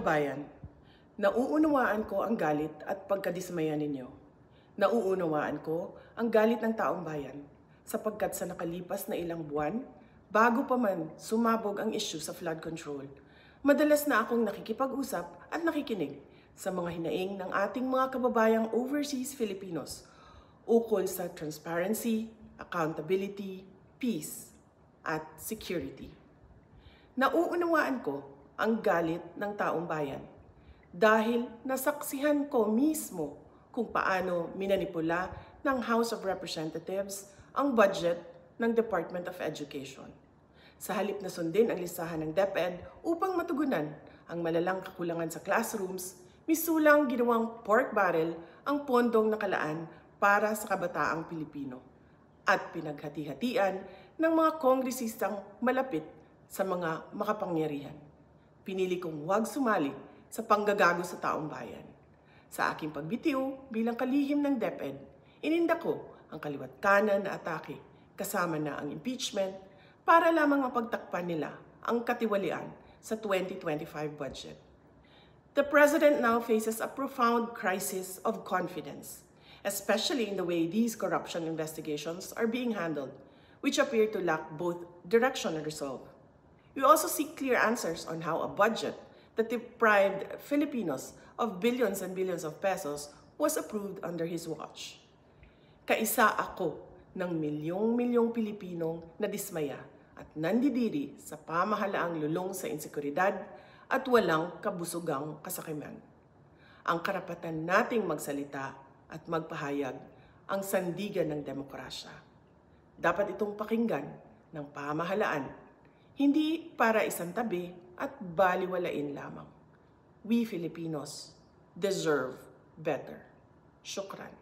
kababayan, nauunawaan ko ang galit at pagkadismaya ninyo. Nauunawaan ko ang galit ng taong bayan sapagkat sa nakalipas na ilang buwan, bago pa man sumabog ang issue sa flood control, madalas na akong nakikipag-usap at nakikinig sa mga hinaing ng ating mga kababayang overseas Filipinos ukol sa transparency, accountability, peace, at security. Nauunawaan ko ang galit ng taong bayan dahil nasaksihan ko mismo kung paano minanipula ng House of Representatives ang budget ng Department of Education. Sa halip na sundin ang listahan ng DepEd upang matugunan ang malalang kakulangan sa classrooms, misulang ginawang pork barrel ang pondong nakalaan para sa kabataang Pilipino at pinaghati-hatian ng mga kongresistang malapit sa mga makapangyarihan. Pinili kong huwag sumali sa panggagago sa taong bayan. Sa aking pagbitiw bilang kalihim ng DepEd, ininda ko ang kaliwat kanan na atake kasama na ang impeachment para lamang mapagtakpan nila ang katiwalian sa 2025 budget. The President now faces a profound crisis of confidence, especially in the way these corruption investigations are being handled, which appear to lack both direction and resolve. We also seek clear answers on how a budget that deprived Filipinos of billions and billions of pesos was approved under his watch. Kaisa ako ng milyong-milyong Pilipinong nadismaya at nandidiri sa pamahalaang lulong sa insekuridad at walang kabusugang kasakiman. Ang karapatan nating magsalita at magpahayag ang sandigan ng demokrasya. Dapat itong pakinggan ng pamahalaan, hindi para isang tabi at baliwalain lamang. We Filipinos deserve better. Shukran.